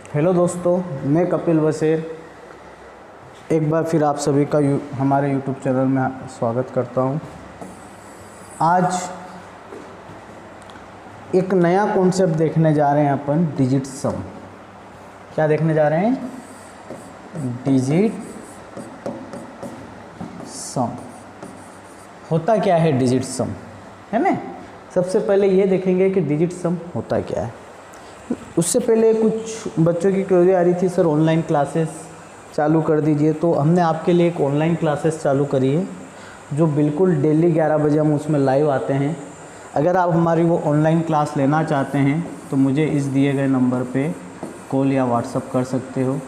Hello दोस्तों, मैं कपिल वसेर एक बार फिर आप सभी का हमारे यूट्यूब चैनल में स्वागत करता हूं। आज एक नया कॉन्सेप्ट देखने जा रहे हैं अपन, डिजिट सम। क्या देखने जा रहे हैं? डिजिट सम। होता क्या है डिजिट सम, है ना? सबसे पहले ये देखेंगे कि डिजिट सम होता क्या है। उससे पहले कुछ बच्चों की क्वेरी आ रही थी, सर ऑनलाइन क्लासेस चालू कर दीजिए। तो हमने आपके लिए एक ऑनलाइन क्लासेस चालू करी है जो बिल्कुल डेली 11 बजे हम उसमें लाइव आते हैं। अगर आप हमारी वो ऑनलाइन क्लास लेना चाहते हैं तो मुझे इस दिए गए नंबर पे कॉल या व्हाट्सअप कर सकते हो,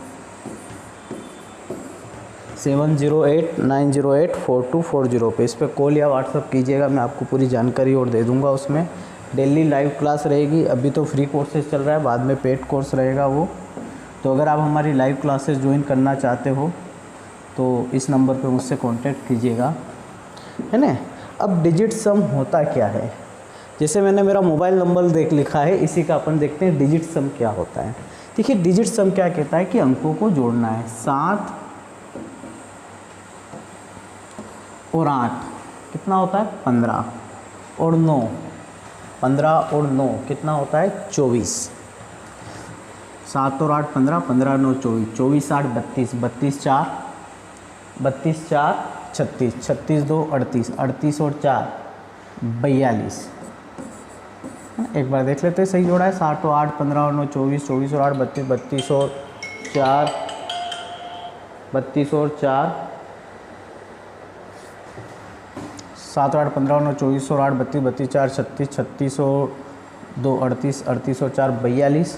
7089084240 पे। इस पर कॉल या व्हाट्सअप कीजिएगा, मैं आपको पूरी जानकारी और दे दूँगा। उसमें डेली लाइव क्लास रहेगी। अभी तो फ्री कोर्सेज चल रहा है, बाद में पेड कोर्स रहेगा वो। तो अगर आप हमारी लाइव क्लासेस ज्वाइन करना चाहते हो तो इस नंबर पे मुझसे कांटेक्ट कीजिएगा, है ना। अब डिजिट सम होता क्या है, जैसे मैंने मेरा मोबाइल नंबर लिखा है, इसी का अपन देखते हैं डिजिट सम क्या होता है। देखिए डिजिट सम क्या कहता है कि अंकों को जोड़ना है। 7 और 8 कितना होता है? 15 और 9, 15 और 9 कितना होता है? 24। 7 और 8 15, 15 9 24, 24 8 32, 32 4 36, 36 2 38, 38 और 4 42। एक बार देख लेते हैं सही जोड़ा है। 7 और 8 15 और 9 24, 24 और 8 32, 32 और 4 32 और 4 7 और 8 15 और 9 24 और 8 32, 32 4 36, 36 और 2 38, 38 और 4 42।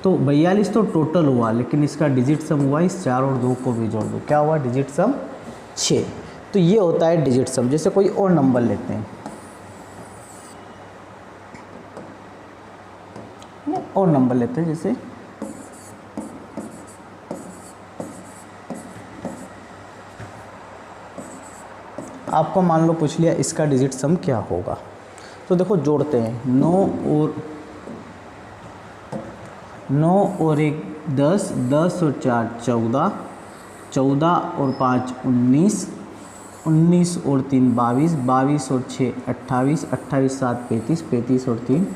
तो 42 तो टोटल हुआ, लेकिन इसका डिजिट सम हुआ इस 4 और 2 को भी जोड़ दो, क्या हुआ? डिजिट सम 6। तो ये होता है डिजिट सम। जैसे कोई और नंबर लेते हैं, और नंबर लेते हैं, जैसे आपको मान लो पूछ लिया इसका डिजिट सम क्या होगा। तो देखो जोड़ते हैं। 9 और 1 10, 10 और 4 14, 14 और 5 19, 19 और 3 22, 22 और 6 28, 28 7 35, 35 और 3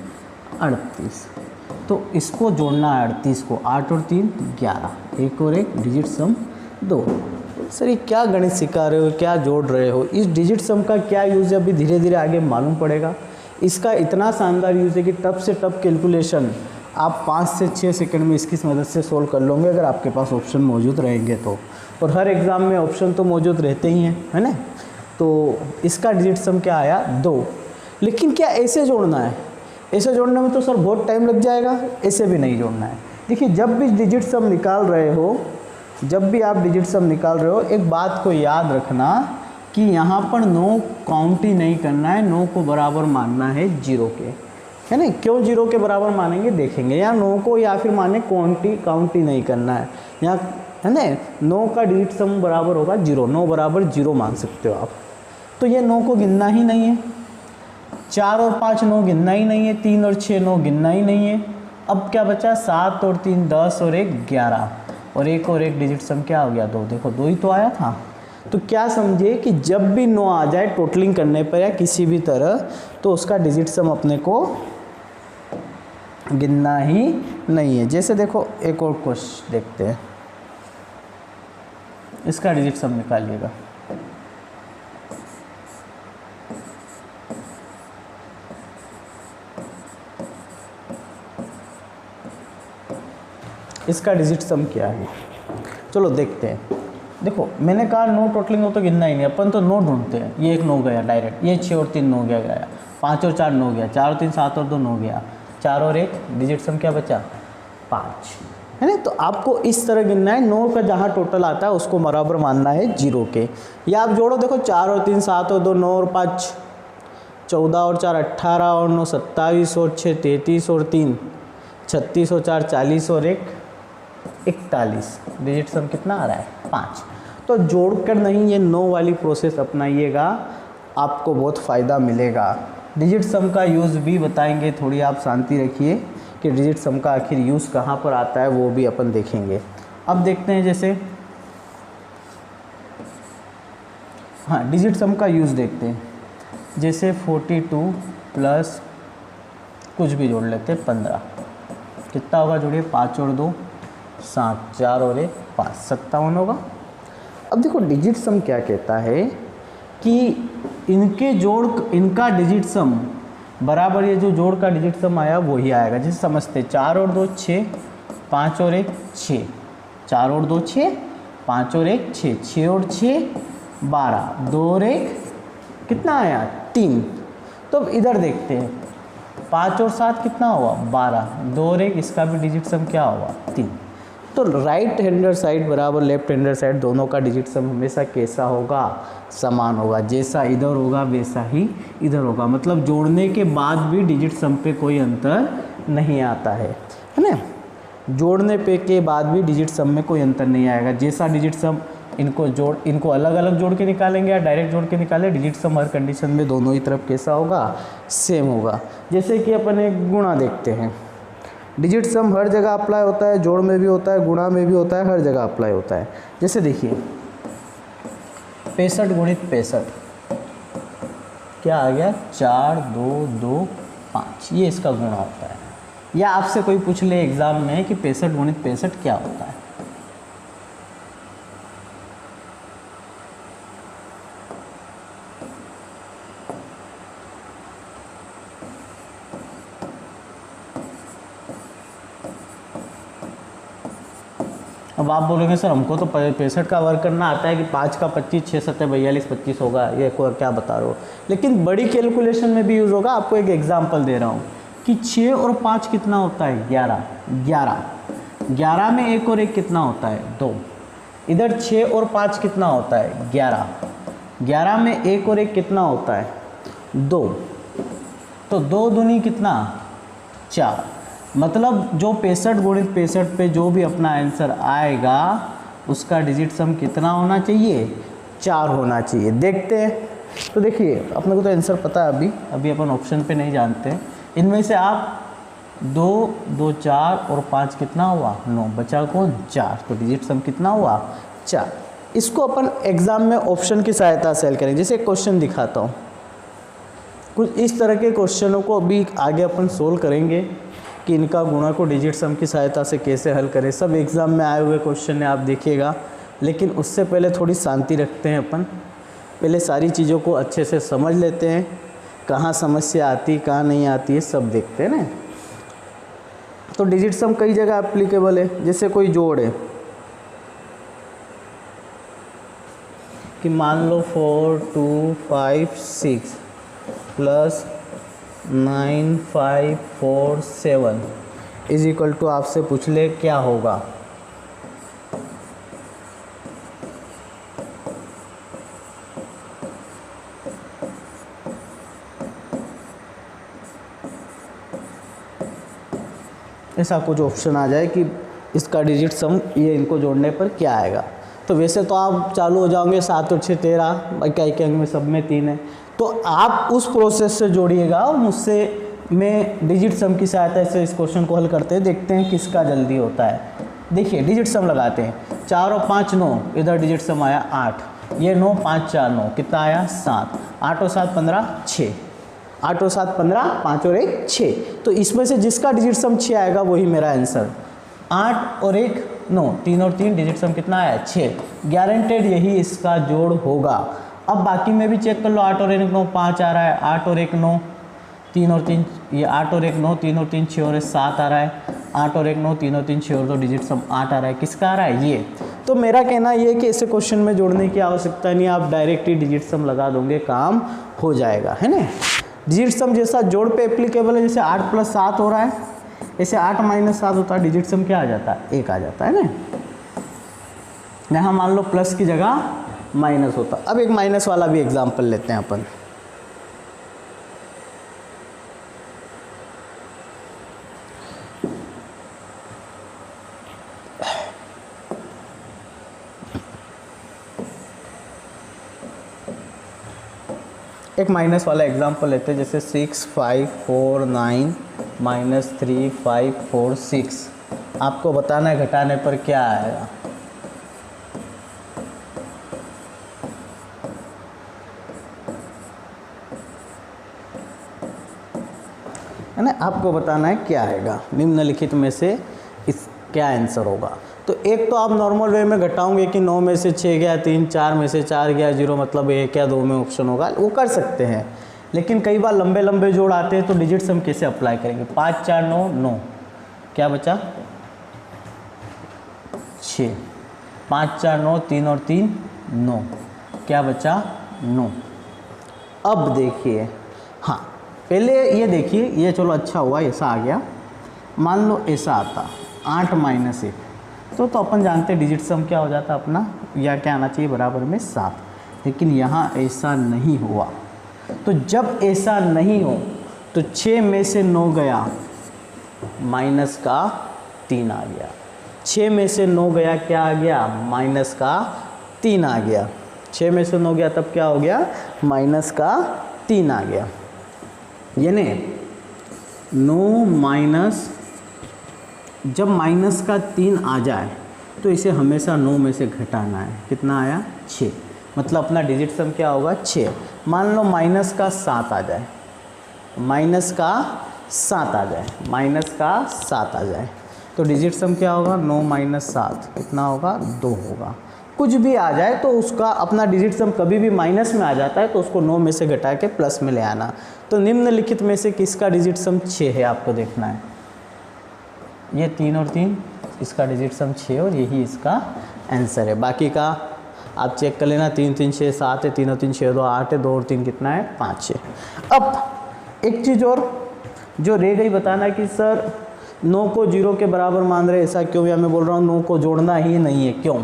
38। तो इसको जोड़ना है 38 को। 8 और 3 11, 1 और 1 डिजिट सम 2। सर ये क्या गणित सिखा रहे हो, क्या जोड़ रहे हो? इस डिजिट सम का क्या यूज़ है अभी धीरे धीरे आगे मालूम पड़ेगा। इसका इतना शानदार यूज़ है कि टफ से टफ कैलकुलेशन आप 5 से 6 सेकंड में इसकी मदद से सोल्व कर लोगे, अगर आपके पास ऑप्शन मौजूद रहेंगे तो। और हर एग्ज़ाम में ऑप्शन तो मौजूद रहते ही हैं, है ना। तो इसका डिजिट सम क्या आया? 2। लेकिन क्या ऐसे जोड़ना है? ऐसे जोड़ने में तो सर बहुत टाइम लग जाएगा, ऐसे भी नहीं जोड़ना है। देखिए जब भी डिजिट सम निकाल रहे हो, जब भी आप डिजिट सम निकाल रहे हो, एक बात को याद रखना कि यहाँ पर 9 काउंट ही नहीं करना है, 9 को बराबर मानना है 0 के, है ना। क्यों 0 के बराबर मानेंगे देखेंगे। या 9 को या फिर माने काउंट ही नहीं करना है यहाँ, है ना। 9 का डिजिट सम बराबर होगा 0, 9 बराबर 0 मान सकते हो आप। तो ये 9 को गिनना ही नहीं है। 4 और 5 9 गिनना ही नहीं है। 3 और 6 9 गिनना ही नहीं है। अब क्या बचा? 7 और 3 10 और 1 11, और 1 और 1 डिजिट सम क्या हो गया? 2। देखो 2 ही तो आया था। तो क्या समझिए कि जब भी 9 आ जाए टोटलिंग करने पर या किसी भी तरह, तो उसका डिजिट सम अपने को गिनना ही नहीं है। जैसे देखो एक और क्वेश्चन देखते हैं, इसका डिजिट सम निकालिएगा। इसका डिजिट सम क्या है, चलो देखते हैं। देखो मैंने कहा 9 टोटलिंग हो तो गिनना ही नहीं, अपन तो 9 ढूंढते हैं। ये 1 9 गया डायरेक्ट, ये 6 और 3 9 गया, 5 और 4 9 गया, 4 और 3 7 और 2 9 गया, 4 और 1 डिजिट सम क्या बचा? 5, है ना। तो आपको इस तरह गिनना है। 9 का जहाँ टोटल आता है उसको बराबर मानना है 0 के। या आप जोड़ो, देखो 4 और 3 7 और 2 9 और 5 14 और 4 18 और 9 27 और 6 33 और 3 36 और 4 40 और 1 41। डिजिट सम कितना आ रहा है? 5। तो जोड़कर नहीं, ये 9 वाली प्रोसेस अपनाइएगा, आपको बहुत फ़ायदा मिलेगा। डिजिट सम का यूज़ भी बताएंगे, थोड़ी आप शांति रखिए। कि डिजिट सम का आखिर यूज़ कहाँ पर आता है, वो भी अपन देखेंगे। अब देखते हैं जैसे, हाँ डिजिट सम का यूज़ देखते हैं। जैसे 42 प्लस कुछ भी जोड़ लेते हैं 15, कितना होगा जोड़िए, 5 और 2 7, 4 और 1 5, 57 होगा। अब देखो डिजिट सम क्या कहता है कि इनके जोड़, इनका डिजिट सम बराबर ये जो जोड़ का डिजिट सम आया वही आएगा। जैसे समझते 4 और 2 6, 5 और 1 6, 4 और 2 6, 5 और 1 6, 6 और 6 12, 2 और 1 कितना आया 3। तो अब इधर देखते हैं 5 और 7 कितना हुआ 12, 2 और 1 इसका भी डिजिट सम क्या हुआ 3। तो राइट हैंडर साइड बराबर लेफ्ट हैंडर साइड दोनों का डिजिट सम हमेशा कैसा होगा, समान होगा। जैसा इधर होगा वैसा ही इधर होगा, मतलब जोड़ने के बाद भी डिजिट सम पे कोई अंतर नहीं आता है ना। जोड़ने पे के बाद भी डिजिट सम में कोई अंतर नहीं आएगा। जैसा डिजिट सम इनको अलग अलग जोड़ के निकालेंगे या डायरेक्ट जोड़ के निकालें, डिजिट सम हर कंडीशन में दोनों ही तरफ कैसा होगा, सेम होगा। जैसे कि अपन एक गुणा देखते हैं, डिजिट सम हर जगह अप्लाई होता है, जोड़ में भी होता है, गुणा में भी होता है, हर जगह अप्लाई होता है। जैसे देखिए 65 गुणित 65 क्या आ गया 4 2 2 5, ये इसका गुणा होता है। या आपसे कोई पूछ ले एग्जाम में कि 65 गुणित 65 क्या होता है, अब आप बोलोगे सर हमको तो 65 का वर्क करना आता है कि 5 का 25, 6 7 42 25 होगा, ये क्या बता रहे हो। लेकिन बड़ी कैलकुलेशन में भी यूज़ होगा। आपको एक एग्जांपल दे रहा हूँ कि 6 और 5 कितना होता है 11, 11 में 1 और 1 कितना होता है 2। इधर 6 और 5 कितना होता है 11, 11 में 1 और 1 कितना होता है 2, तो 2 दूनी कितना 4। मतलब जो 65 गुणित 65 पे जो भी अपना आंसर आएगा उसका डिजिट सम कितना होना चाहिए 4 होना चाहिए। देखते हैं, तो देखिए अपने को तो आंसर पता है, अभी अपन ऑप्शन पे नहीं जानते। इनमें से आप 2 2 4 और 5 कितना हुआ 9, बचा कौन 4, तो डिजिट सम कितना हुआ 4। इसको अपन एग्जाम में ऑप्शन की सहायता से हल करेंगे। जैसे एक क्वेश्चन दिखाता हूँ, कुछ इस तरह के क्वेश्चनों को अभी आगे अपन सोल्व करेंगे कि इनका गुणा को डिजिट सम की सहायता से कैसे हल करें। सब एग्ज़ाम में आए हुए क्वेश्चन है, आप देखिएगा। लेकिन उससे पहले थोड़ी शांति रखते हैं अपन, पहले सारी चीज़ों को अच्छे से समझ लेते हैं, कहाँ समस्या आती कहाँ नहीं आती है सब देखते हैं ना। तो डिजिट सम कई जगह एप्लीकेबल है। जैसे कोई जोड़ है कि मान लो 4 2 5 6 प्लस 9 5 4 7 इज इक्वल टू, आपसे पूछ ले क्या होगा। ऐसा कुछ ऑप्शन आ जाए कि इसका डिजिट सम ये इनको जोड़ने पर क्या आएगा। तो वैसे तो आप चालू हो जाओगे 7 और 6 13, इक्याई अंक में सब में 3 है, तो आप उस प्रोसेस से जोड़िएगा और मुझसे मैं डिजिट सम की सहायता से इस क्वेश्चन को हल करते हैं, देखते हैं किसका जल्दी होता है। देखिए डिजिट सम लगाते हैं, 4 और 5 9, इधर डिजिट सम आया 8, ये 9 5 4 9 कितना आया 7, 8 और 7 15 6, 8 और 7 15, 5 और 1 6। तो इसमें से जिसका डिजिट सम 6 आएगा वही मेरा आंसर। 8 और 1 9, 3 और 3 डिजिट सम कितना आया 6, गारंटेड यही इसका जोड़ होगा। अब बाकी में भी चेक कर लो, 8 और 1 9 5 आ रहा है, 8 और 1 9, 3 और 3 ये 8 और 1 9, 3 और 3 6 और 7 आ रहा है, 8 और 1 9, 3 और 3 6 और 2 डिजिट सम 8 आ रहा है। किसका आ रहा है ये। तो मेरा कहना ये है कि ऐसे क्वेश्चन में जोड़ने की आवश्यकता नहीं, आप डायरेक्ट ही डिजिट सम लगा दोगे, काम हो जाएगा, है ना। डिजिट सम जैसा जोड़ पे एप्लीकेबल है, जैसे 8 + 7 हो रहा है, ऐसे 8 - 7 होता है, डिजिट सम क्या आ जाता है 1 आ जाता है ना। यहाँ मान लो प्लस की जगह माइनस होता। अब एक माइनस वाला भी एग्जाम्पल लेते हैं अपन। एक माइनस वाला एग्जाम्पल लेते हैं, जैसे 6 5 4 9 -3 5 4 6। आपको बताना है घटाने पर क्या आएगा। है ना, आपको बताना है क्या आएगा निम्नलिखित में से इस क्या आंसर होगा। तो एक तो आप नॉर्मल वे में घटाओगे कि 9 में से 6 गया 3, 4 में से 4 गया 0, मतलब 1 या 2 में ऑप्शन होगा, वो कर सकते हैं। लेकिन कई बार लंबे लंबे जोड़ आते हैं तो डिजिट सम कैसे अप्लाई करेंगे। 5 4 9 9, क्या बचा 6, 5 4 9, 3 और 3 9, क्या बचा 9। अब देखिए, हाँ पहले ये देखिए, ये चलो अच्छा हुआ ऐसा आ गया। मान लो ऐसा आता 8 - 1, तो अपन जानते हैं डिजिट सम क्या हो जाता अपना, या क्या आना चाहिए बराबर में 7। लेकिन यहाँ ऐसा नहीं हुआ। तो जब ऐसा नहीं हो तो 6 में से 9 गया, -3 आ गया। 6 में से 9 गया, क्या आ गया -3 आ गया। 6 में से 9 गया तब क्या हो गया -3 आ गया। यानी 9 माइनस, जब -3 आ जाए तो इसे हमेशा 9 में से घटाना है। कितना आया 6, मतलब अपना डिजिट सम क्या होगा 6। मान लो -7 आ जाए, -7 आ जाए तो डिजिट सम क्या होगा 9 - 7 कितना होगा 2 होगा। कुछ भी आ जाए तो उसका अपना डिजिट सम कभी भी माइनस में आ जाता है तो उसको 9 में से घटा के प्लस में ले आना। तो निम्नलिखित में से किसका डिजिट सम 6 है आपको देखना है। ये 3 और 3, इसका डिजिट सम 6 और यही इसका आंसर है। बाकी का आप चेक कर लेना। 3 3 6 7 है, 3 और 3 6 2 8 है, 2 और 3 कितना है 5 है। अब एक चीज़ और जो रह गई बताना कि सर 9 को 0 के बराबर मान रहे, ऐसा क्यों, या मैं बोल रहा हूँ 9 को जोड़ना ही नहीं है, क्यों,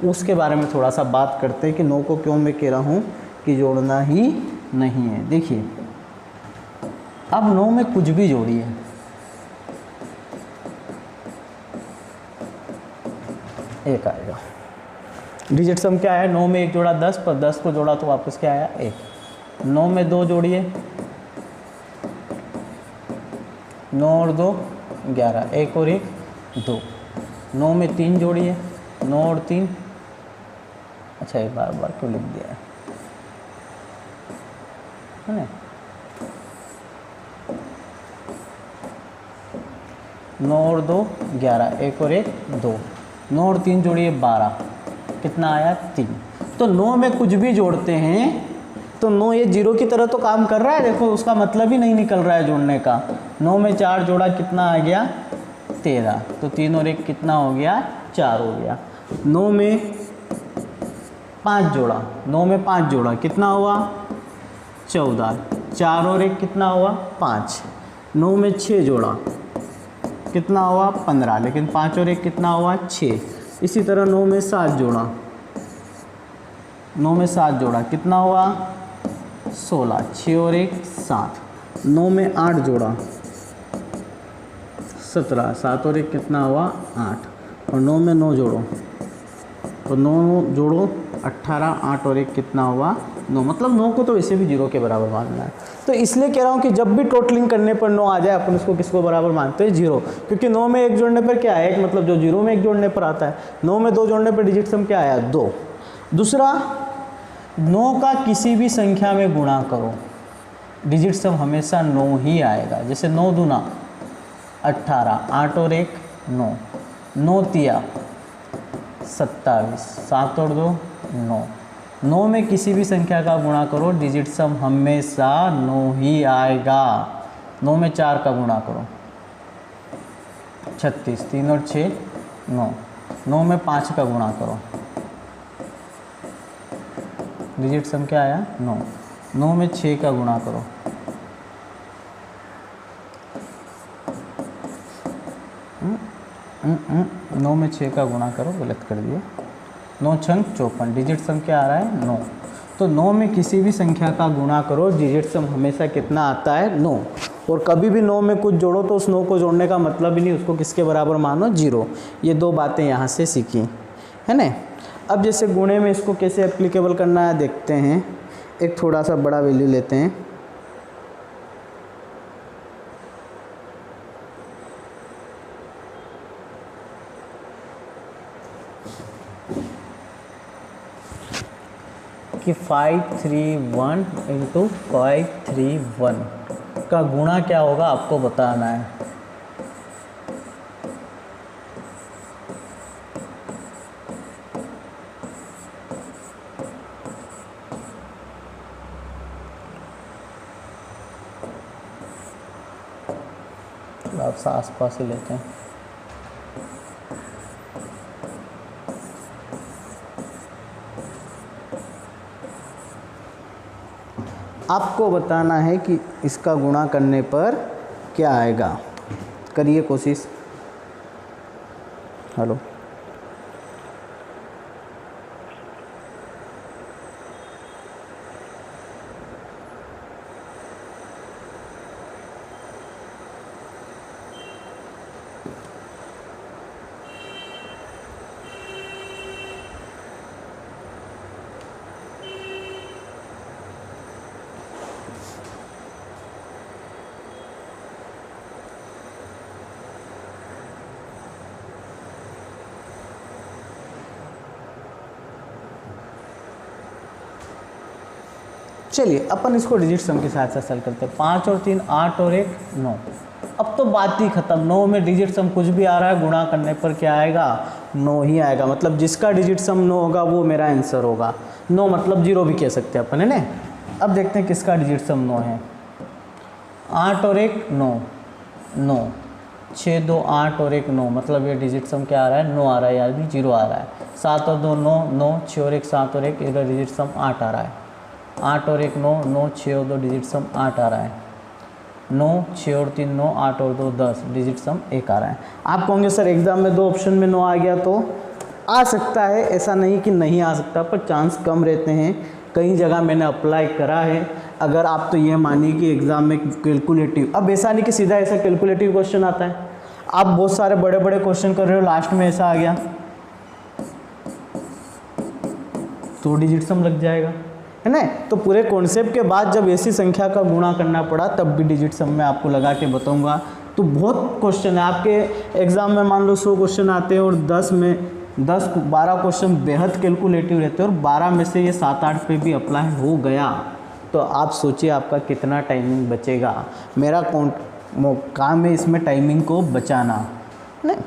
उसके बारे में थोड़ा सा बात करते हैं कि 9 को क्यों मैं कह रहा हूँ कि जोड़ना ही नहीं है। देखिए अब 9 में कुछ भी जोड़िए, एक आएगा। डिजिट सम क्या है, 9 में 1 जोड़ा 10, पर 10 को जोड़ा तो वापस क्या आया 1। 9 में 2 जोड़िए, 9 और 2 11, 1 और 1 2। 9 में 3 जोड़िए, 9 और 3, अच्छा एक बार क्यों लिख दिया है ना। 9 और 2 11, 1 और 1 2, 9 और 3 जोड़िए 12, कितना आया 3। तो 9 में कुछ भी जोड़ते हैं तो 9 ये 0 की तरह तो काम कर रहा है, देखो उसका मतलब ही नहीं निकल रहा है जोड़ने का। 9 में 4 जोड़ा कितना आ गया 13, तो 3 और 1 कितना हो गया 4 हो गया। 9 में 5 जोड़ा, 9 में 5 जोड़ा कितना हुआ 14, 4 और 1 कितना हुआ 5। 9 में 6 जोड़ा कितना हुआ 15, लेकिन 5 और 1 कितना हुआ 6। इसी तरह 9 में 7 जोड़ा, 9 में 7 जोड़ा कितना हुआ 16, 6 और 1 7। 9 में 8 जोड़ा 17, 7 और 1 कितना हुआ 8। और 9 में 9 जोड़ो, तो 9 जोड़ो 18, 8 और 1 कितना हुआ 9, मतलब 9 को तो वैसे भी 0 के बराबर मानना है। तो इसलिए कह रहा हूँ कि जब भी टोटलिंग करने पर 9 आ जाए अपन उसको किसको बराबर मानते हैं 0, क्योंकि 9 में 1 जोड़ने पर क्या है 1, मतलब जो 0 में 1 जोड़ने पर आता है। 9 में 2 जोड़ने पर डिजिट सम क्या आया 2। दूसरा 9 का किसी भी संख्या में गुणा करो, डिजिट सम हमेशा 9 ही आएगा। जैसे 9 दूना 18, 8 और 1 9, 9 तिया 27, 7 और 2 9। 9 में किसी भी संख्या का गुणा करो, डिजिट सम हमेशा 9 ही आएगा। 9 में 4 का गुणा करो 36, 3 और 6 9। 9 में 5 का गुणा करो, डिजिट सम क्या आया 9। 9 में 6 का गुणा करो, नौ में 6 का गुणा करो, गलत कर दिए, 9 छंग 54, डिजिट सम क्या आ रहा है 9। तो 9 में किसी भी संख्या का गुणा करो, डिजिट सम हमेशा कितना आता है 9। और कभी भी 9 में कुछ जोड़ो तो उस 9 को जोड़ने का मतलब ही नहीं उसको किसके बराबर मानो 0। ये 2 बातें यहाँ से सीखी है ना। अब जैसे गुणे में इसको कैसे एप्लीकेबल करना है देखते हैं। एक थोड़ा सा बड़ा वैल्यू लेते हैं, कि 531 इंटू 531 का गुणा क्या होगा आपको बताना है। आप आस पास ही लेते हैं। आपको बताना है कि इसका गुणा करने पर क्या आएगा। करिए कोशिश। हेलो, चलिए अपन इसको डिजिट सम के साथ साथ हल करते हैं। 5 और 3 8 और 1 9। अब तो बात ही खत्म। 9 में डिजिट सम कुछ भी आ रहा है, गुणा करने पर क्या आएगा, 9 ही आएगा। मतलब जिसका डिजिट सम 9 होगा वो मेरा आंसर होगा। 9 मतलब 0 भी कह सकते हैं अपन, है ना। अब देखते हैं किसका डिजिट सम 9 है। 8 और 1 9 9, 6 2 8 और 1 9, मतलब ये डिजिट सम क्या आ रहा है, 9 आ रहा है, यार भी 0 आ रहा है। 7 और 2 9 9, 6 और 1 7 और 1, इधर डिजिट सम 8 आ रहा है। 8 और 1 9 9, 6 और 2 डिजिट सम 8 आ रहा है। 9 6 और 3 9, 8 और 2 10, डिजिट सम 1 आ रहा है। आप कहोगे सर एग्जाम में 2 ऑप्शन में 9 आ गया, तो आ सकता है, ऐसा नहीं कि नहीं आ सकता, पर चांस कम रहते हैं। कई जगह मैंने अप्लाई करा है। अगर आप तो ये मानिए कि एग्ज़ाम में कैलकुलेटिव, अब ऐसा नहीं कि सीधा ऐसा कैलकुलेटिव क्वेश्चन आता है। आप बहुत सारे बड़े बड़े क्वेश्चन कर रहे हो, लास्ट में ऐसा आ गया तो डिजिट सम लग जाएगा, है ना। तो पूरे कॉन्सेप्ट के बाद जब ऐसी संख्या का गुणा करना पड़ा तब भी डिजिट सम में आपको लगा के बताऊंगा। तो बहुत क्वेश्चन है आपके एग्जाम में, मान लो 100 क्वेश्चन आते हैं और 10 में 10-12 क्वेश्चन बेहद कैलकुलेटिव रहते हैं और 12 में से ये 7-8 पे भी अप्लाई हो गया, तो आप सोचिए आपका कितना टाइमिंग बचेगा। मेरा काम है इसमें टाइमिंग को बचाना, नहीं।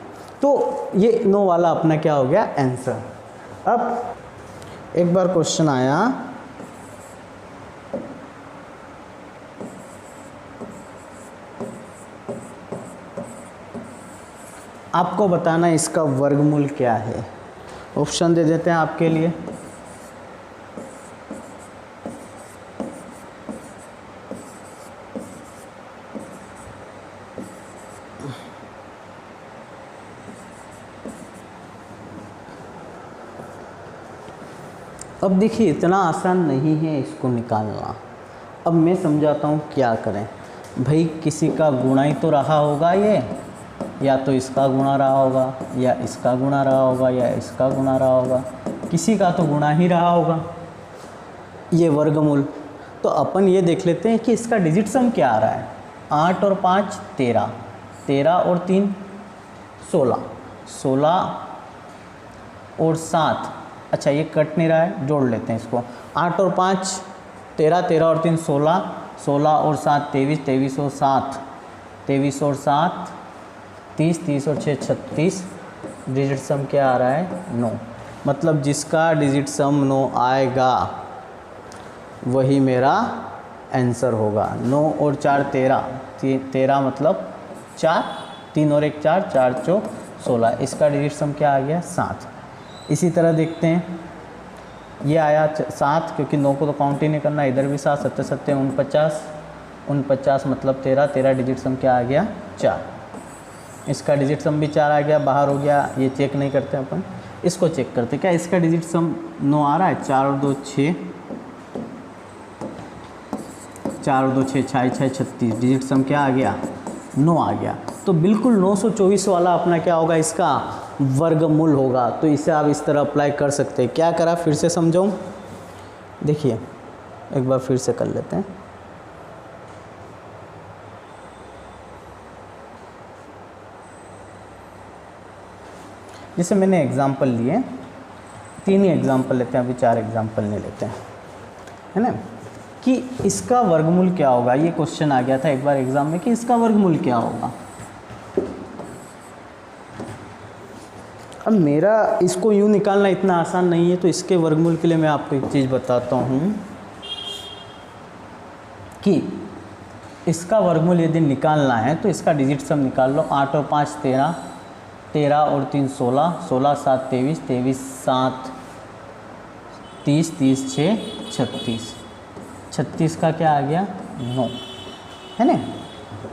तो ये 9 वाला अपना क्या हो गया, आंसर। अब एक बार क्वेश्चन आया, आपको बताना इसका वर्गमूल क्या है। ऑप्शन दे देते हैं आपके लिए। अब देखिए इतना आसान नहीं है इसको निकालना। अब मैं समझाता हूँ क्या करें। भाई किसी का गुणा ही तो रहा होगा, ये या तो इसका गुणा रहा होगा, या इसका गुणा रहा होगा, या इसका गुणा रहा होगा, किसी का तो गुणा ही रहा होगा ये वर्गमूल। तो अपन ये देख लेते हैं कि इसका डिजिट सम क्या आ रहा है। 8 और 5 13, 13 और 3 16, 16 और 7, अच्छा ये कट नहीं रहा है, जोड़ लेते हैं इसको। 8 और 5 13, 13 और 3 16, 16 और 7 23, 23 और 7 23 और 7 30, 30 और 6 36, डिजिट सम क्या आ रहा है 9। मतलब जिसका डिजिट सम 9 आएगा वही मेरा आंसर होगा। 9 और 4 13, 13 मतलब 4, 3 और 1 4, 4 चौक 16, इसका डिजिट सम क्या आ गया 7। इसी तरह देखते हैं, ये आया 7, क्योंकि 9 को तो काउंट ही नहीं करना, इधर भी 7, 7 7 49, 49 मतलब 13, 13 डिजिट सम क्या आ गया 4। इसका डिजिट सम भी 4 आ गया, बाहर हो गया, ये चेक नहीं करते अपन, इसको चेक करते क्या इसका डिजिट सम 9 आ रहा है। 4 और 2 6, 4 और 2 6, 6 6 36, डिजिट सम क्या आ गया 9 आ गया। तो बिल्कुल 924 वाला अपना क्या होगा, इसका वर्गमूल होगा। तो इसे आप इस तरह अप्लाई कर सकते हैं। क्या करा फिर से समझाऊं, देखिए एक बार फिर से कर लेते हैं। जैसे मैंने एग्जाम्पल लिए, 3 ही एग्जाम्पल लेते हैं, अभी 4 एग्जाम्पल नहीं लेते हैं, है ना, कि इसका वर्गमूल क्या होगा। ये क्वेश्चन आ गया था एक बार एग्जाम में कि इसका वर्गमूल क्या होगा। अब मेरा इसको यूँ निकालना इतना आसान नहीं है, तो इसके वर्गमूल के लिए मैं आपको एक चीज़ बताता हूँ कि इसका वर्गमूल यदि निकालना है तो इसका डिजिट सम निकाल लो। 8 और 5 13, 13 और 3 16, 16 7 23, 23 7 30, 30 6 36, 36 का क्या आ गया 9, है ना।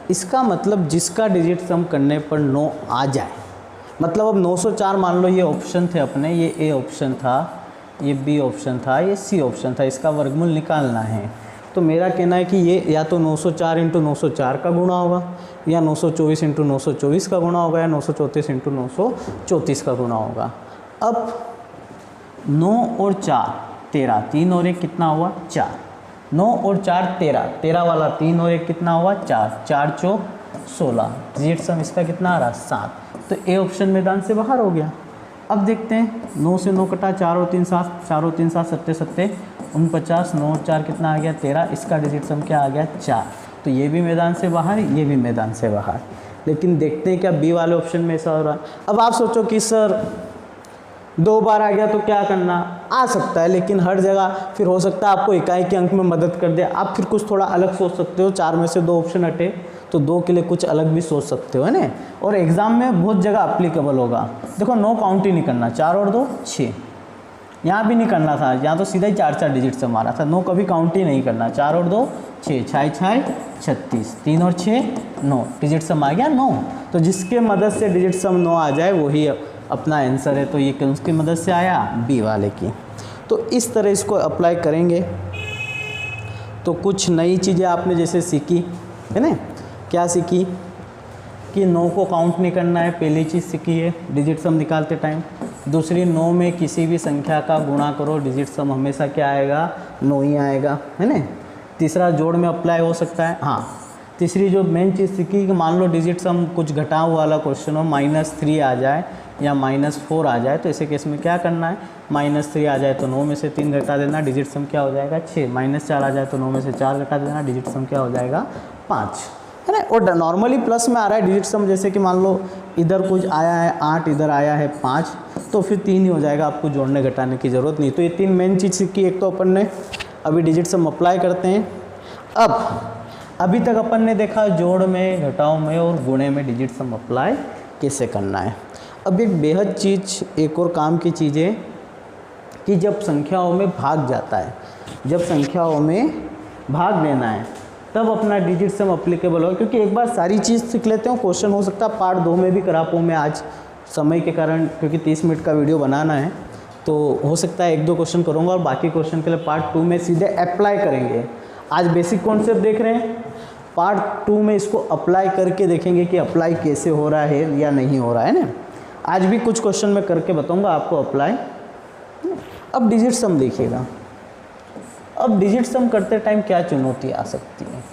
इसका मतलब जिसका डिजिट सम करने पर 9 आ जाए, मतलब अब 904 मान लो ये ऑप्शन थे अपने, ये ए ऑप्शन था, ये बी ऑप्शन था, ये सी ऑप्शन था, इसका वर्गमूल निकालना है। तो मेरा कहना है कि ये या तो 904 × 904 का गुणा होगा, या 924 × 924 का गुणा होगा, या 934 × 934 का गुणा होगा। अब 9 और 4 13, 3 और 1 कितना हुआ 4, 9 और 4 13, 13 वाला 3 और 1 कितना हुआ 4, 4 चौक 16, डिजिट सम इसका कितना आ रहा 7, तो ए ऑप्शन मैदान से बाहर हो गया। अब देखते हैं 9 से 9 कटा, 4 और 3 7, 4 और 3 7 7 7 49, 9 और 4 कितना आ गया 13, इसका डिजिट सम क्या आ गया 4, तो ये भी मैदान से बाहर, ये भी मैदान से बाहर। लेकिन देखते हैं क्या बी वाले ऑप्शन में ऐसा हो रहा है। अब आप सोचो कि सर 2 बार आ गया तो क्या करना, आ सकता है, लेकिन हर जगह फिर हो सकता है आपको इकाई के अंक में मदद कर दे। आप फिर कुछ थोड़ा अलग सोच सकते हो, 4 में से 2 ऑप्शन हटे तो 2 के लिए कुछ अलग भी सोच सकते हो, है ना। और एग्ज़ाम में बहुत जगह अप्लीकेबल होगा। देखो 9 काउंट ही नहीं करना, 4 और 2 6, यहाँ भी नहीं करना था, यहाँ तो सीधा ही 4 डिजिट सम आ रहा था। 9 कभी काउंट ही नहीं करना, 4 और 2 6, 6 6 36, 3 और 6 9, डिजिट सम आ गया 9। तो जिसके मदद से डिजिट सम 9 आ जाए वही अपना आंसर है। तो ये उसकी मदद से आया बी वाले की। तो इस तरह इसको अप्लाई करेंगे तो कुछ नई चीज़ें आपने जैसे सीखी, है ना। क्या सीखी कि 9 को काउंट नहीं करना है, पहली चीज़ सीखी है डिजिट सम निकालते टाइम। दूसरी 9 में किसी भी संख्या का गुणा करो, डिजिट सम हमेशा क्या आएगा 9 ही आएगा, है ना। तीसरा जोड़ में अप्लाई हो सकता है। हाँ, तीसरी जो मेन चीज़ सीखी कि मान लो डिजिट सम कुछ घटाव वाला क्वेश्चन हो, -3 आ जाए या -4 आ जाए, तो ऐसे केस में क्या करना है, -3 आ जाए तो 9 में से 3 घटा देना, डिजिट सम क्या हो जाएगा 6, -4 आ जाए तो 9 में से 4 घटा देना, डिजिट सम क्या हो जाएगा 5, है ना। और नॉर्मली प्लस में आ रहा है डिजिट सम, जैसे कि मान लो इधर कुछ आया है 8, इधर आया है 5, तो फिर 3 ही हो जाएगा, आपको जोड़ने घटाने की ज़रूरत नहीं। तो ये 3 मेन चीज़ सीखी। एक तो अपन ने अभी डिजिट सम अप्लाई करते हैं। अब अभी तक अपन ने देखा जोड़ में, घटाव में और गुणे में डिजिट सम अप्लाई कैसे करना है। अब एक बेहद चीज़, एक और काम की चीज़ है कि जब संख्याओं में भाग जाता है, जब संख्याओं में भाग लेना है तब अपना डिजिट सम अप्लीकेबल हो। क्योंकि एक बार सारी चीज़ सीख लेते हो, क्वेश्चन हो सकता है पार्ट 2 में भी करा पाऊँ मैं आज, समय के कारण, क्योंकि 30 मिनट का वीडियो बनाना है तो हो सकता है 1-2 क्वेश्चन करूँगा और बाकी क्वेश्चन के लिए पार्ट 2 में सीधे अप्लाई करेंगे। आज बेसिक कॉन्सेप्ट देख रहे हैं, पार्ट 2 में इसको अप्लाई करके देखेंगे कि अप्लाई कैसे हो रहा है या नहीं हो रहा है ना। आज भी कुछ क्वेश्चन मैं करके बताऊंगा आपको अप्लाई। अब डिजिट सम देखिएगा, अब डिजिट सम करते टाइम क्या चुनौती आ सकती है।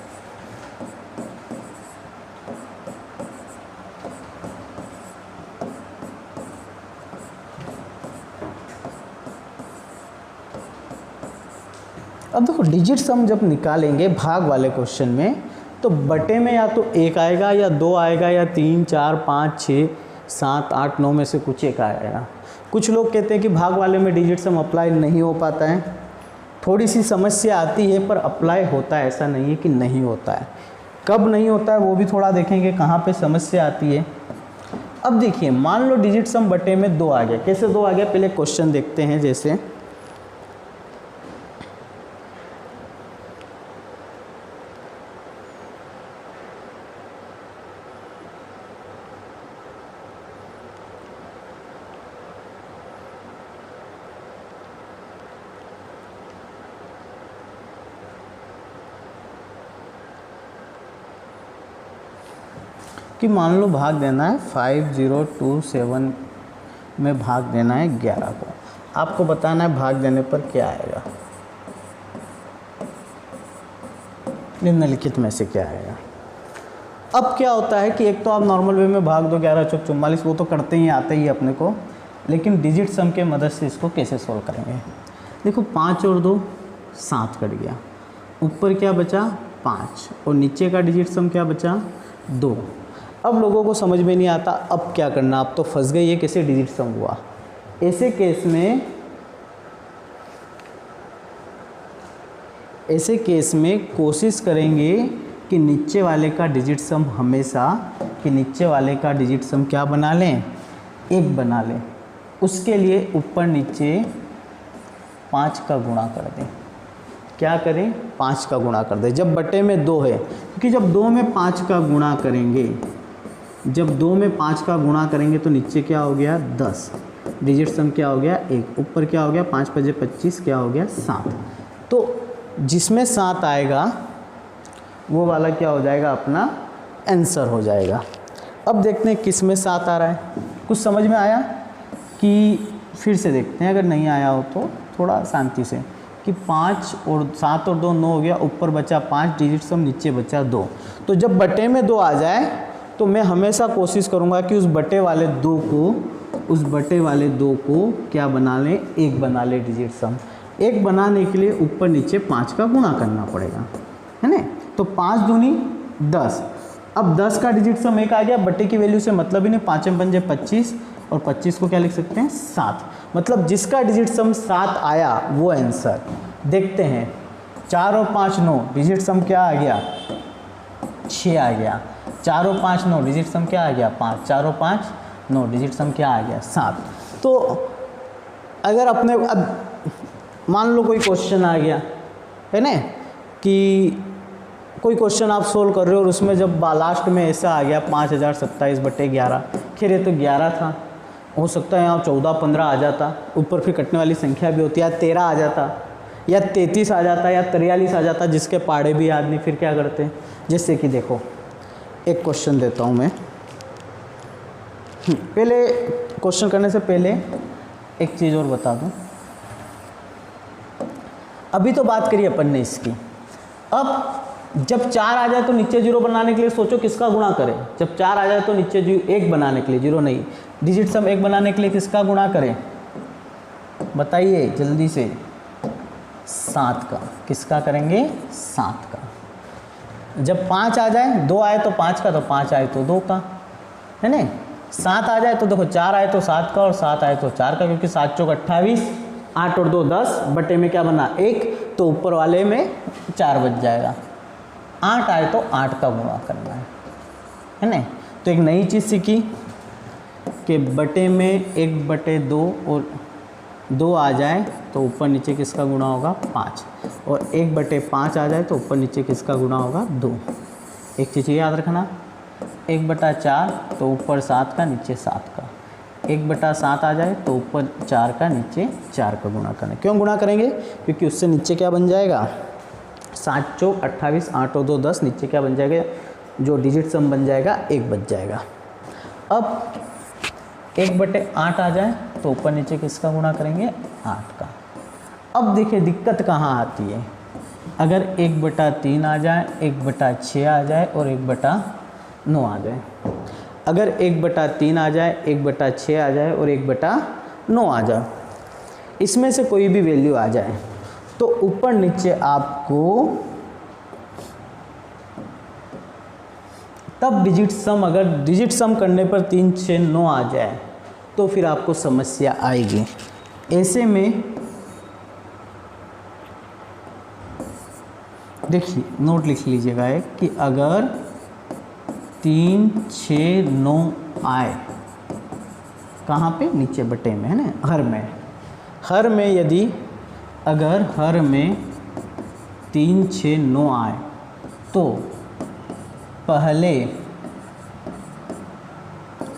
अब देखो डिजिट सम जब निकालेंगे भाग वाले क्वेश्चन में, तो बटे में या तो 1 आएगा या 2 आएगा या 3 4 5 6 7 8 9 में से कुछ एक आएगा। कुछ लोग कहते हैं कि भाग वाले में डिजिट सम अप्लाई नहीं हो पाता है, थोड़ी सी समस्या आती है, पर अप्लाई होता है, ऐसा नहीं है कि नहीं होता है। कब नहीं होता है वो भी थोड़ा देखेंगे, कहाँ पे समस्या आती है। अब देखिए मान लो डिजिट सम बटे में 2 आ गया। कैसे 2 आ गया, पहले क्वेश्चन देखते हैं। जैसे कि मान लो भाग देना है 5027 में भाग देना है 11 को। आपको बताना है भाग देने पर क्या आएगा, निम्नलिखित में से क्या आएगा। अब क्या होता है कि एक तो आप नॉर्मल वे में भाग दो, 11 चौक 44, वो तो करते ही आते ही अपने को। लेकिन डिजिट सम के मदद से इसको कैसे सॉल्व करेंगे। देखो 5 और 2 7 कट गया, ऊपर क्या बचा 5 और नीचे का डिजिट सम क्या बचा 2। अब लोगों को समझ में नहीं आता अब क्या करना, अब तो फंस गई ये कैसे डिजिट सम हुआ। ऐसे केस में कोशिश करेंगे कि नीचे वाले का डिजिट सम क्या बना लें, 1 बना लें। उसके लिए ऊपर नीचे 5 का गुणा कर दें। क्या करें, 5 का गुणा कर दें जब बटे में 2 है, क्योंकि जब 2 में 5 का गुणा करेंगे तो नीचे क्या हो गया 10, डिजिट सम क्या हो गया 1, ऊपर क्या हो गया 5 × 5 = 25, क्या हो गया 7। तो जिसमें 7 आएगा वो वाला क्या हो जाएगा, अपना आंसर हो जाएगा। अब देखते हैं किस में 7 आ रहा है। कुछ समझ में आया कि फिर से देखते हैं, अगर नहीं आया हो तो थोड़ा शांति से, कि 5 और 7 और 2 9 हो गया, ऊपर बचा 5, डिजिट सम नीचे बचा 2। तो जब बटे में 2 आ जाए तो मैं हमेशा कोशिश करूँगा कि उस बटे वाले 2 को क्या बना लें, 1 बना लें डिजिट सम। 1 बनाने के लिए ऊपर नीचे 5 का गुणा करना पड़ेगा, है ना। तो 5 दूनी 10, अब 10 का डिजिट सम 1 आ गया, बटे की वैल्यू से मतलब ही नहीं, 5 × 5 = 25 और 25 को क्या लिख सकते हैं 7। मतलब जिसका डिजिट सम 7 आया वो आंसर। देखते हैं 4 और 5 9, डिजिट सम क्या आ गया 6 आ गया। 4 और 5 9, डिजिट सम क्या आ गया 5। 4 और 5 9, डिजिट सम क्या आ गया 7। तो अगर अपने अब मान लो कोई क्वेश्चन आ गया है ना, कि कोई क्वेश्चन आप सोल्व कर रहे हो और उसमें जब लास्ट में ऐसा आ गया 5027/11, खैर ये तो 11 था, हो सकता है यहाँ 14-15 आ जाता, ऊपर फिर कटने वाली संख्या भी होती है, या 13 आ जाता या 33 आ जाता या 43 आ जाता, जिसके पाड़े भी याद नहीं, फिर क्या करते। जैसे कि देखो एक क्वेश्चन देता हूँ मैं। पहले क्वेश्चन करने से पहले एक चीज़ और बता दूँ। अभी तो बात करिए अपन ने इसकी, अब जब 4 आ जाए तो नीचे 0 बनाने के लिए सोचो किसका गुणा करें। जब 4 आ जाए तो नीचे 1 बनाने के लिए, 0 नहीं, डिजिट सम 1 बनाने के लिए किसका गुणा करें, बताइए जल्दी से। 7 का। किसका करेंगे 7 का। जब 5 आ जाए, 2 आए तो 5 का, तो 5 आए तो 2 का, है ना। 7 आ जाए तो देखो 4 आए तो 7 का और 7 आए तो 4 का, क्योंकि 7 × 4 = 28, 8 और 2 10, बटे में क्या बना 1, तो ऊपर वाले में 4 बच जाएगा। 8 आए तो 8 का गुणा करना है ना। तो एक नई चीज़ सीखी कि बटे में 1/2 और 2 आ जाए तो ऊपर नीचे किसका गुणा होगा 5, और 1/5 आ जाए तो ऊपर नीचे किसका गुणा होगा 2। एक चीज़ याद रखना, 1/4 तो ऊपर 7 का नीचे 7 का, 1/7 आ जाए तो ऊपर 4 का नीचे 4 का गुणा करना। क्यों गुणा करेंगे, क्योंकि उससे नीचे क्या बन जाएगा 7 × 4 = 28, 8 और 2 10, नीचे क्या बन जाएगा, जो डिजिट सम बन जाएगा 1 बच जाएगा। अब 1/8 आ जाए तो ऊपर नीचे किसका गुणा करेंगे 8 का। अब देखिए दिक्कत कहाँ आती है, अगर 1/3 आ जाए, 1/6 आ जाए और 1/9 आ जाए। अगर 1/3 आ जाए, 1/6 आ जाए और 1/9 आ जाए, इसमें से कोई भी वैल्यू आ जाए तो ऊपर नीचे आपको तब डिजिट सम, अगर डिजिट सम करने पर 3 6 9 आ जाए तो फिर आपको समस्या आएगी। ऐसे में देखिए नोट लिख लीजिएगा एक, कि अगर 3 6 9 आए, कहाँ पे नीचे बटे में, है ना, हर में यदि अगर हर में 3 6 9 आए तो पहले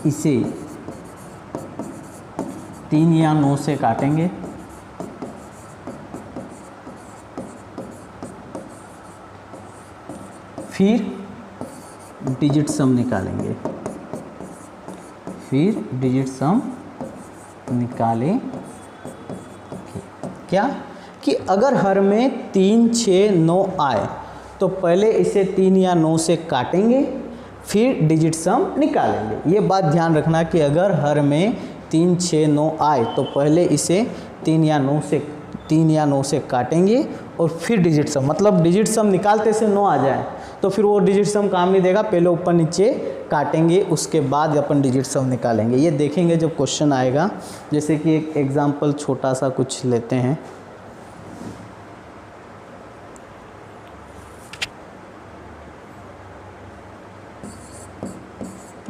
इसे 3 या 9 से काटेंगे, फिर डिजिट सम निकालेंगे, क्या कि अगर हर में 3 6 9 आए तो पहले इसे 3 या 9 से काटेंगे, फिर डिजिट सम निकालेंगे। ये बात ध्यान रखना कि अगर हर में 3 6 9 आए तो पहले इसे 3 या 9 से काटेंगे और फिर डिजिट सम, मतलब डिजिट सम निकालते से 9 आ जाए तो फिर वो डिजिट सम काम नहीं देगा, पहले ऊपर नीचे काटेंगे उसके बाद अपन डिजिट सम निकालेंगे। ये देखेंगे जब क्वेश्चन आएगा। जैसे कि एक एग्जांपल छोटा सा कुछ लेते हैं।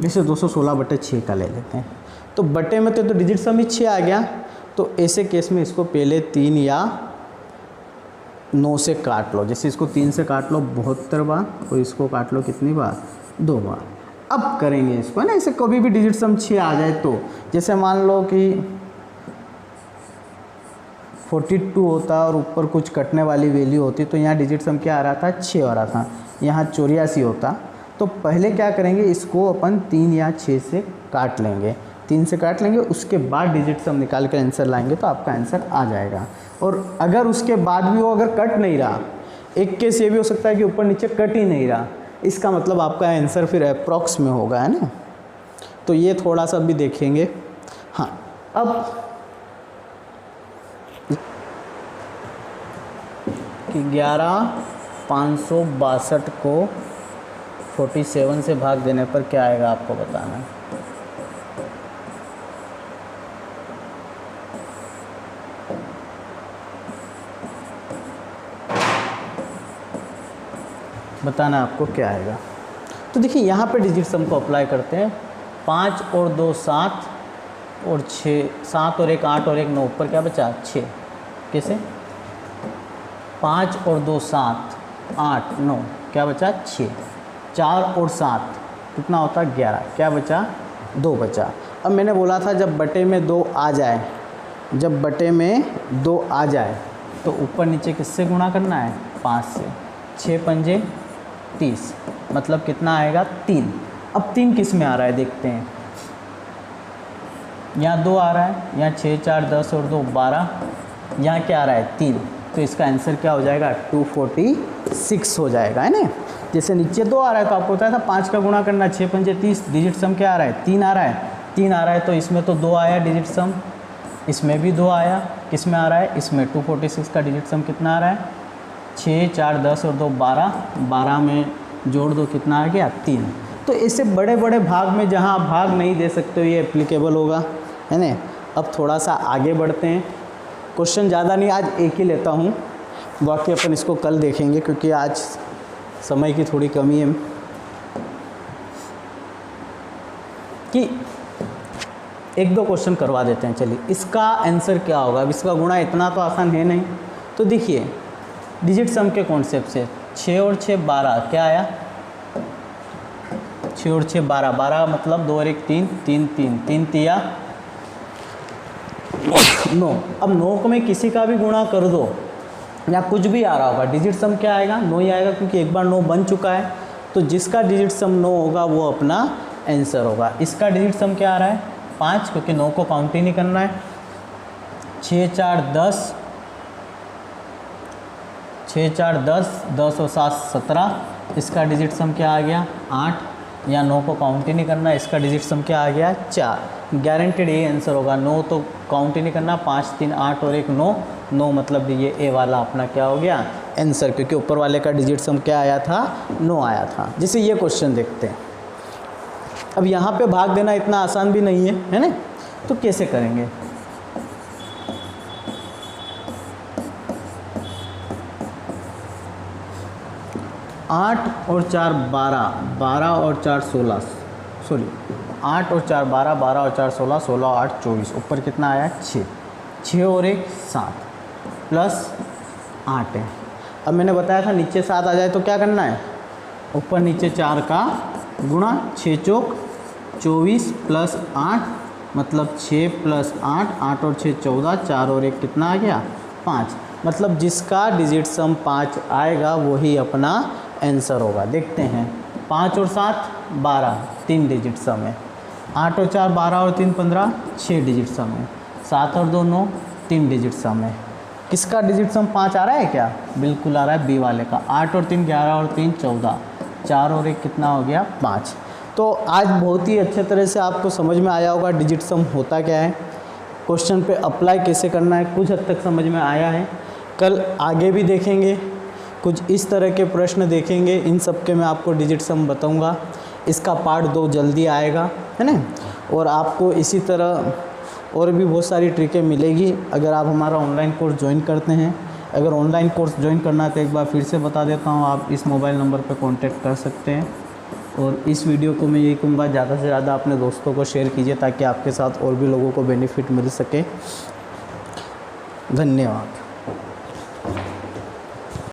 जैसे 216/6 का ले लेते हैं, तो बटे में तो डिजिट सम ही 6 आ गया, तो ऐसे केस में इसको पहले 3 या 9 से काट लो। जैसे इसको 3 से काट लो 72 बार और इसको काट लो कितनी बार, 2 बार। अब करेंगे इसको, है ना, ऐसे कभी भी डिजिट सम 6 आ जाए तो, जैसे मान लो कि 42 होता और ऊपर कुछ कटने वाली वैल्यू होती तो यहाँ डिजिट सम क्या आ रहा था, 6 आ रहा था, यहाँ 84 होता। तो पहले क्या करेंगे, इसको अपन 3 या 6 से काट लेंगे, 3 से काट लेंगे, उसके बाद डिजिट सम निकाल कर आंसर लाएंगे तो आपका आंसर आ जाएगा। और अगर उसके बाद भी वो अगर कट नहीं रहा, एक केस ये भी हो सकता है कि ऊपर नीचे कट ही नहीं रहा, इसका मतलब आपका आंसर फिर अप्रॉक्स में होगा, है ना। तो ये थोड़ा सा भी देखेंगे। हाँ, अब कि 11,562 को 47 से भाग देने पर क्या आएगा आपको बताना है। बताना आपको क्या आएगा। तो देखिए यहाँ पे डिजिट सम को अप्लाई करते हैं। 5 और 2 7 और 6, 7 और 1 8 और 1 9, ऊपर क्या बचा 6। कैसे, 5 और 2 7 8 9, क्या बचा 6। 4 और 7 कितना होता 11, क्या बचा 2 बचा। अब मैंने बोला था जब बटे में 2 आ जाए, जब बटे में 2 आ जाए तो ऊपर नीचे किससे गुणा करना है, 5 से। 6 पंजे 30, मतलब कितना आएगा 3। अब 3 किस में आ रहा है देखते हैं। यहाँ 2 आ रहा है, यहाँ 6 4 10 और 2 12, यहाँ क्या आ रहा है 3, तो इसका आंसर क्या हो जाएगा 246 हो जाएगा, है ना। जैसे नीचे 2 आ रहा है तो आपको बताया था 5 का गुणा करना, 6 पंजे 30, डिजिट सम क्या आ रहा है 3 आ रहा है, 3 आ रहा है तो इसमें तो 2 आया डिजिट सम, इसमें भी 2 आया, किस में आ रहा है इसमें 246 का डिजिट सम कितना आ रहा है 6 4 10 और 2 12, 12 में जोड़ दो कितना आ गया 3। तो ऐसे बड़े बड़े भाग में जहाँ आप भाग नहीं दे सकते हो ये एप्लीकेबल होगा, है ना। अब थोड़ा सा आगे बढ़ते हैं। क्वेश्चन ज़्यादा नहीं, आज एक ही लेता हूँ, बाकी अपन इसको कल देखेंगे क्योंकि आज समय की थोड़ी कमी है। कि 1-2 क्वेश्चन करवा देते हैं। चलिए, इसका आंसर क्या होगा। अब इसका गुणा इतना तो आसान है नहीं। तो देखिए डिजिट सम के कॉन्सेप्ट से 6 और 6 12, क्या आया 6 और 6 12, 12 मतलब 2 और 1 3, 3 3 3 तिया 9। अब 9 को मैं किसी का भी गुणा कर दो या कुछ भी आ रहा होगा, डिजिट सम क्या आएगा 9 ही आएगा, क्योंकि एक बार 9 बन चुका है। तो जिसका डिजिट सम 9 होगा वो अपना आंसर होगा। इसका डिजिट सम क्या आ रहा है 5, क्योंकि 9 को काउंट ही नहीं करना है। 6 4 10, 6 4 10, 10 और 7 17, इसका डिजिट सम क्या आ गया 8, या 9 को काउंट ही नहीं करना, इसका डिजिट सम क्या आ गया 4। गारंटेड ये आंसर होगा। 9 तो काउंट ही नहीं करना, 5 3 8 और 1 9, 9 मतलब ये ए वाला अपना क्या हो गया आंसर, क्योंकि ऊपर वाले का डिजिट सम क्या आया था 9 आया था। जैसे ये क्वेश्चन देखते हैं। अब यहाँ पे भाग देना इतना आसान भी नहीं है ना, तो कैसे करेंगे। आठ और 4 12, 12 और 4 16, सॉरी 8 और 4 12, 12 और 4 16, 16 और 8 24, ऊपर कितना आया 6, 6 और 1 7 प्लस 8 है। अब मैंने बताया था नीचे 7 आ जाए तो क्या करना है, ऊपर नीचे 4 का गुणा, 6 चौक 24 प्लस 8 मतलब 6 प्लस 8, 8 और 6 14, 4 और 1 कितना आ गया 5, मतलब जिसका डिजिट सम 5 आएगा वही अपना आंसर होगा। देखते हैं 5 और 7 12, 3 डिजिट सम है। 8 और 4 12 और 3 15, 6 डिजिट सम है। 7 और 2 9, 3 डिजिट सम है। किसका डिजिट सम 5 आ रहा है क्या, बिल्कुल आ रहा है बी वाले का। 8 और 3 11 और 3 14, 4 और 1 कितना हो गया 5। तो आज बहुत ही अच्छे तरह से आपको समझ में आया होगा डिजिट सम होता क्या है, क्वेश्चन पे अप्लाई कैसे करना है, कुछ हद तक समझ में आया है। कल आगे भी देखेंगे, कुछ इस तरह के प्रश्न देखेंगे, इन सब के मैं आपको डिजिट सम बताऊंगा। इसका पार्ट 2 जल्दी आएगा, है ना। और आपको इसी तरह और भी बहुत सारी ट्रिकें मिलेगी अगर आप हमारा ऑनलाइन कोर्स ज्वाइन करते हैं। अगर ऑनलाइन कोर्स ज्वाइन करना है तो एक बार फिर से बता देता हूँ, आप इस मोबाइल नंबर पर कांटेक्ट कर सकते हैं। और इस वीडियो को मैं यही कहूँगा, ज़्यादा से ज़्यादा अपने दोस्तों को शेयर कीजिए ताकि आपके साथ और भी लोगों को बेनिफिट मिल सके। धन्यवाद।